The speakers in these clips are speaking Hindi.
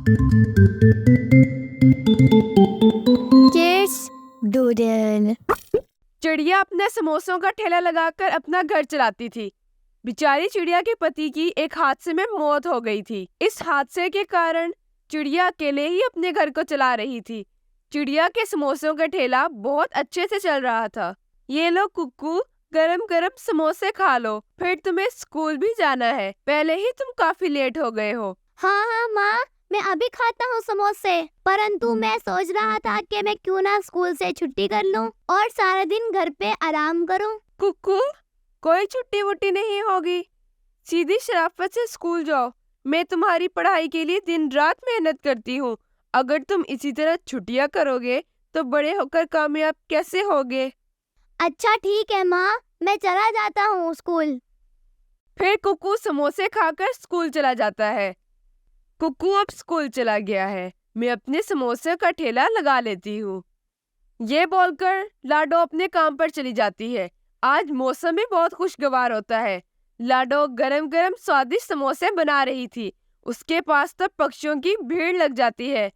Kids doodle. चिड़िया अपने समोसों का ठेला लगाकर अपना घर चलाती थी। बेचारी चिड़िया के पति की एक हादसे में मौत हो गई थी। इस हादसे के कारण चिड़िया अकेले ही अपने घर को चला रही थी। चिड़िया के समोसों का ठेला बहुत अच्छे से चल रहा था। ये लो कुक्कू, गरम गरम समोसे खा लो, फिर तुम्हें स्कूल भी जाना है। पहले ही तुम काफी लेट हो गए हो। हाँ माँ, मैं अभी खाता हूँ समोसे। परंतु मैं सोच रहा था कि मैं क्यों ना स्कूल से छुट्टी कर लूँ और सारा दिन घर पे आराम करूँ। कुक्कू, कोई छुट्टी वुट्टी नहीं होगी। सीधी शराफत से स्कूल जाओ। मैं तुम्हारी पढ़ाई के लिए दिन रात मेहनत करती हूँ। अगर तुम इसी तरह छुट्टियाँ करोगे तो बड़े होकर कामयाब कैसे होगे? अच्छा ठीक है माँ, मैं चला जाता हूँ स्कूल। फिर कुक्कू समोसे खाकर स्कूल चला जाता है। कुक्कू अब स्कूल चला गया है। मैं अपने समोसे का ठेला लगा लेती हूँ। ये बोलकर लाडो अपने काम पर चली जाती है। आज मौसम भी बहुत खुशगवार होता है। लाडो गरम गरम स्वादिष्ट समोसे बना रही थी। उसके पास तो पक्षियों की भीड़ लग जाती है।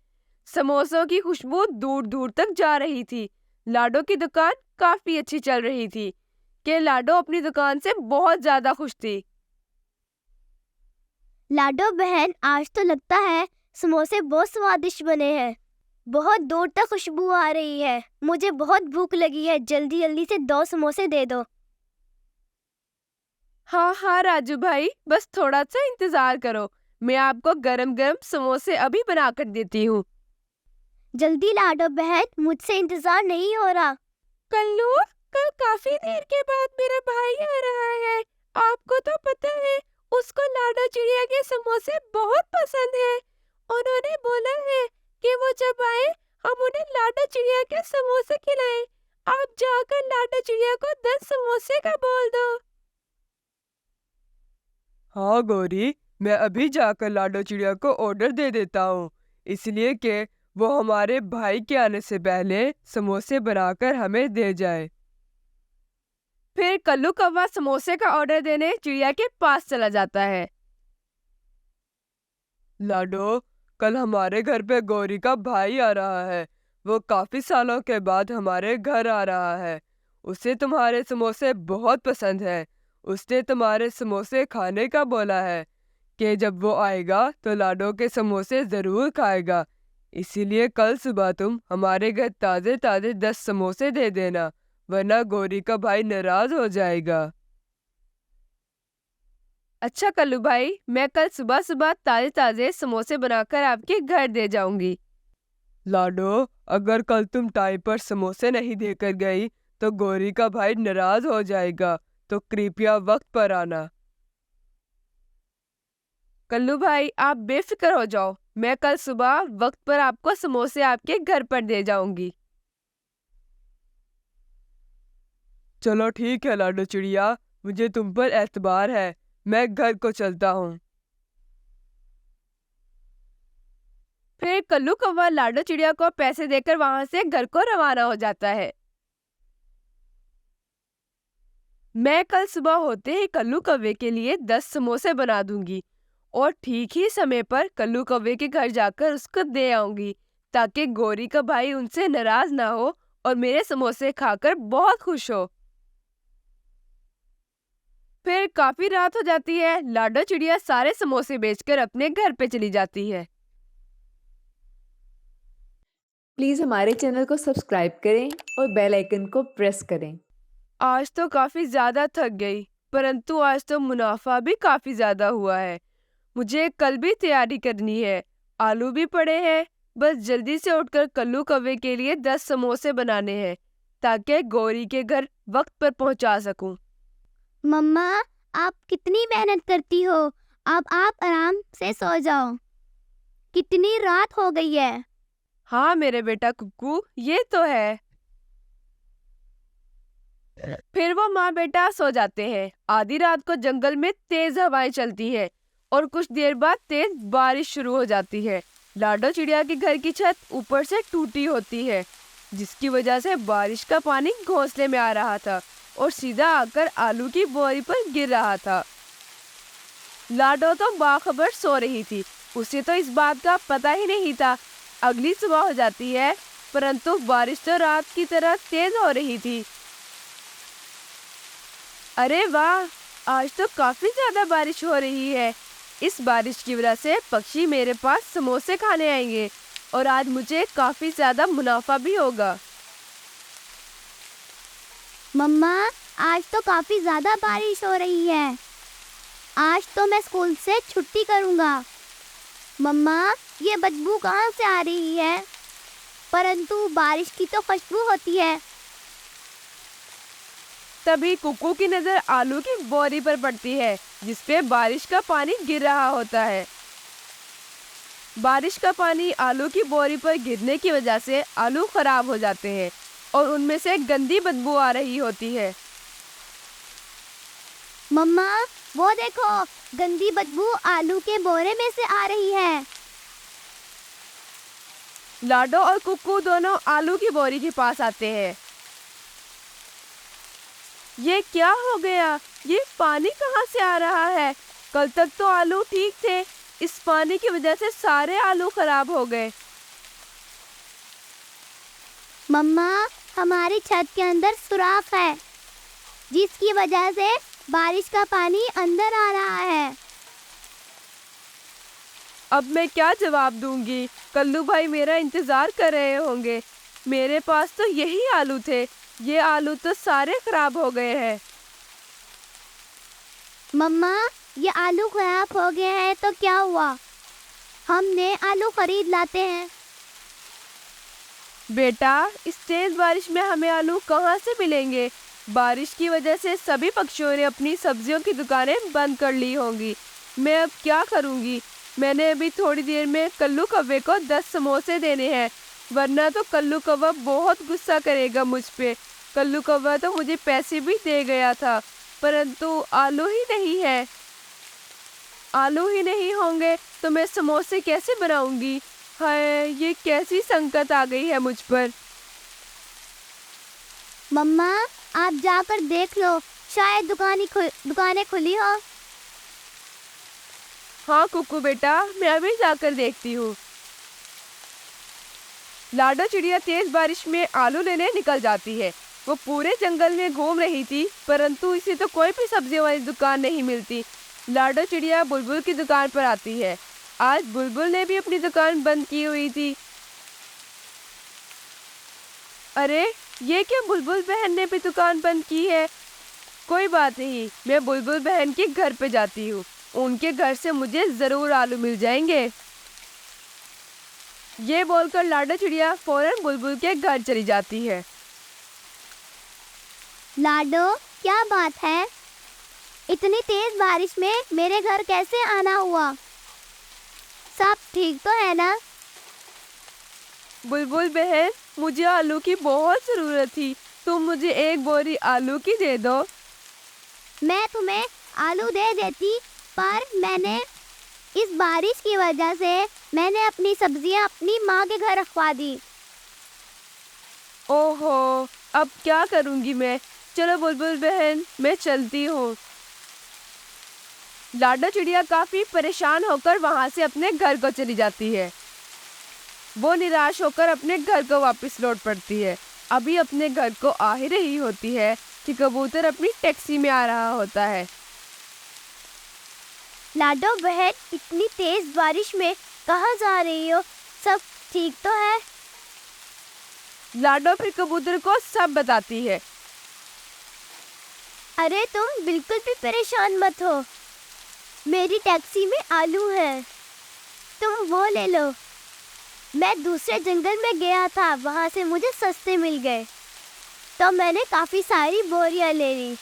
समोसों की खुशबू दूर दूर तक जा रही थी। लाडो की दुकान काफी अच्छी चल रही थी कि लाडो अपनी दुकान से बहुत ज्यादा खुश थी। लाडो बहन, आज तो लगता है समोसे बहुत स्वादिष्ट बने हैं। बहुत दूर तक खुशबू आ रही है। मुझे बहुत भूख लगी है। जल्दी जल्दी से 2 समोसे दे दो। हाँ राजू भाई, बस थोड़ा सा इंतजार करो। मैं आपको गरम गरम समोसे अभी बना कर देती हूँ। जल्दी लाडो बहन, मुझसे इंतजार नहीं हो रहा। कल्लू, कल काफी देर के बाद मेरा भाई आ रहा है। आपको तो पता है, उसको लाडो चिड़िया के समोसे बहुत पसंद है। उन्होंने बोला है कि वो जब आए हम उन्हें लाडो चिड़िया के समोसे खिलाएं। आप जाकर लाडो चिड़िया को 10 समोसे का बोल दो। हाँ गौरी, मैं अभी जाकर लाडो चिड़िया को ऑर्डर दे देता हूँ, इसलिए कि वो हमारे भाई के आने से पहले समोसे बनाकर हमें दे जाए। फिर कल्लू कौवा समोसे का ऑर्डर देने चिड़िया के पास चला जाता है। लाडो, कल हमारे घर पे गौरी का भाई आ रहा है। वो काफी सालों के बाद हमारे घर आ रहा है। उसे तुम्हारे समोसे बहुत पसंद है। उसने तुम्हारे समोसे खाने का बोला है कि जब वो आएगा तो लाडो के समोसे जरूर खाएगा। इसीलिए कल सुबह तुम हमारे घर ताजे ताजे 10 समोसे दे देना, वरना गौरी का भाई नाराज हो जाएगा। अच्छा कल्लू भाई, मैं कल सुबह सुबह ताजे ताजे समोसे बनाकर आपके घर दे जाऊंगी। लाडो, अगर कल तुम टाइम पर समोसे नहीं देकर गई तो गौरी का भाई नाराज हो जाएगा, तो कृपया वक्त पर आना। कल्लू भाई, आप बेफिक्र हो जाओ। मैं कल सुबह वक्त पर आपको समोसे आपके घर पर दे जाऊंगी। चलो ठीक है लाडो चिड़िया, मुझे तुम पर एतबार है। मैं घर को चलता हूँ। फिर कल्लू कौवा लाडो चिड़िया को पैसे देकर वहां से घर को रवाना हो जाता है। मैं कल सुबह होते ही कल्लू कौवे के लिए 10 समोसे बना दूंगी और ठीक ही समय पर कल्लू कौवे के घर जाकर उसको दे आऊंगी, ताकि गौरी का भाई उनसे नाराज ना हो और मेरे समोसे खाकर बहुत खुश हो। फिर काफी रात हो जाती है। लाडो चिड़िया सारे समोसे बेचकर अपने घर पे चली जाती है। प्लीज़ हमारे चैनल को सब्सक्राइब करें और बेल आइकन को प्रेस करें। आज तो काफी ज्यादा थक गई, परंतु आज तो मुनाफा भी काफी ज्यादा हुआ है। मुझे कल भी तैयारी करनी है। आलू भी पड़े हैं, बस जल्दी से उठकर कल्लू कौवे के लिए 10 समोसे बनाने हैं, ताकि गौरी के घर वक्त पर पहुंचा सकूं। मम्मा, आप कितनी मेहनत करती हो। अब आप आराम से सो जाओ। कितनी रात हो गई है। हाँ मेरे बेटा कुक्कू, ये तो है। फिर वो माँ बेटा सो जाते हैं। आधी रात को जंगल में तेज हवाएं चलती है और कुछ देर बाद तेज बारिश शुरू हो जाती है। लाडो चिड़िया के घर की छत ऊपर से टूटी होती है, जिसकी वजह से बारिश का पानी घोंसले में आ रहा था और सीधा आकर आलू की बोरी पर गिर रहा था। लाडो तो बाखबर सो रही थी, उसे तो इस बात का पता ही नहीं था। अगली सुबह हो जाती है, परंतु बारिश तो रात की तरह तेज हो रही थी। अरे वाह, आज तो काफी ज्यादा बारिश हो रही है। इस बारिश की वजह से पक्षी मेरे पास समोसे खाने आएंगे और आज मुझे काफी ज्यादा मुनाफा भी होगा। मम्मा, आज तो काफी ज्यादा बारिश हो रही है। आज तो मैं स्कूल से छुट्टी करूंगा। मम्मा, ये बदबू कहाँ से आ रही है? परंतु बारिश की तो खुशबू होती है। तभी कुकू की नजर आलू की बोरी पर पड़ती है, जिसपे बारिश का पानी गिर रहा होता है। बारिश का पानी आलू की बोरी पर गिरने की वजह से आलू खराब हो जाते हैं और उनमें से गंदी बदबू आ रही होती है। मम्मा, वो देखो, गंदी बदबू आलू के बोरे में से आ रही है। लाडो और कुकू दोनों आलू की बोरी के पास आते हैं। ये क्या हो गया? ये पानी कहाँ से आ रहा है? कल तक तो आलू ठीक थे, इस पानी की वजह से सारे आलू खराब हो गए। मम्मा, हमारी छत के अंदर सुराख है, जिसकी वजह से बारिश का पानी अंदर आ रहा है। अब मैं क्या जवाब दूंगी? कल्लू भाई मेरा इंतजार कर रहे होंगे। मेरे पास तो यही आलू थे, ये आलू तो सारे खराब हो गए हैं। मम्मा, ये आलू खराब हो गए हैं तो क्या हुआ? हम नए आलू खरीद लाते हैं। बेटा, इस तेज बारिश में हमें आलू कहाँ से मिलेंगे? बारिश की वजह से सभी पक्षियों ने अपनी सब्जियों की दुकानें बंद कर ली होंगी। मैं अब क्या करूँगी? मैंने अभी थोड़ी देर में कल्लू कव्वे को 10 समोसे देने हैं, वरना तो कल्लू कव्वा बहुत गुस्सा करेगा मुझ पे। कल्लू कव्वा तो मुझे पैसे भी दे गया था, परंतु आलू ही नहीं है। आलू ही नहीं होंगे तो मैं समोसे कैसे बनाऊंगी? हाय, ये कैसी संकट आ गई है मुझ पर। मम्मा, आप जाकर देख लो, शायद दुकानें खुली हो। हाँ कुकू बेटा, मैं अभी जाकर देखती हूँ। लाडो चिड़िया तेज बारिश में आलू लेने निकल जाती है। वो पूरे जंगल में घूम रही थी, परंतु इसे तो कोई भी सब्जियों वाली दुकान नहीं मिलती। लाडो चिड़िया बुलबुल की दुकान पर आती है। आज बुलबुल ने भी अपनी दुकान बंद की हुई थी। अरे, ये क्या बुलबुल बहन ने भी दुकान बंद की है? कोई बात नहीं, मैं बुलबुल बहन के घर पे जाती हूँ। उनके घर से मुझे जरूर आलू मिल जाएंगे। ये बोलकर लाडो चिड़िया फौरन बुलबुल के घर चली जाती है। लाडो, क्या बात है? इतनी तेज बारिश में मेरे घर कैसे आना हुआ? सब ठीक तो है ना? बुलबुल बहन, मुझे आलू की बहुत जरूरत थी, तुम मुझे एक बोरी आलू की दे दो। मैं तुम्हें आलू दे देती, पर मैंने इस बारिश की वजह से मैंने अपनी सब्जियां अपनी माँ के घर रखवा दी। ओहो, अब क्या करूंगी मैं? चलो बुलबुल बहन, मैं चलती हूँ। लाडो चिड़िया काफी परेशान होकर वहां से अपने घर को चली जाती है। वो निराश होकर अपने घर को वापस लौट पड़ती है। अभी अपने घर को आ ही रही होती है कि कबूतर अपनी टैक्सी में आ रहा होता है। लाडो बहन, इतनी तेज बारिश में कहाँ जा रही हो? सब ठीक तो है? लाडो फिर कबूतर को सब बताती है। अरे, तुम बिल्कुल भी परेशान मत हो। मेरी टैक्सी में आलू है, तुम वो ले लो। मैं दूसरे जंगल में गया था, वहाँ से मुझे सस्ते मिल गए, तो मैंने काफी सारी बोरियां ले ली।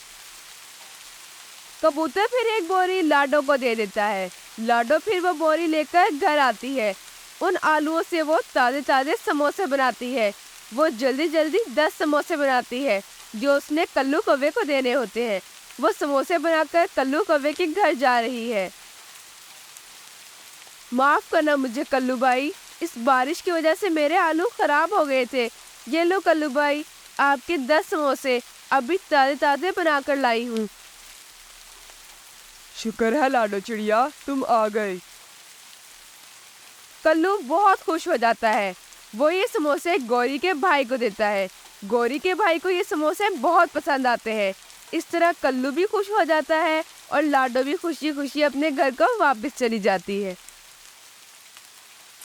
कबूतर फिर एक बोरी लाडो को दे देता है। लाडो फिर वो बोरी लेकर घर आती है। उन आलूओं से वो ताजे ताजे समोसे बनाती है। वो जल्दी जल्दी 10 समोसे बनाती है, जो उसने कल्लू कौवे को देने होते हैं। वो समोसे बनाकर कल्लू कौवे के घर जा रही है। माफ करना मुझे कल्लू भाई, इस बारिश की वजह से मेरे आलू खराब हो गए थे। ये लो कल्लू भाई, आपके 10 समोसे अभी ताजे ताजे बनाकर लाई हूँ। शुक्र है लाडो चिड़िया, तुम आ गए। कल्लू बहुत खुश हो जाता है। वो ये समोसे गौरी के भाई को देता है। गौरी के भाई को ये समोसे बहुत पसंद आते हैं। इस तरह कल्लू भी खुश हो जाता है और लाडो भी खुशी खुशी अपने घर को वापस चली जाती है।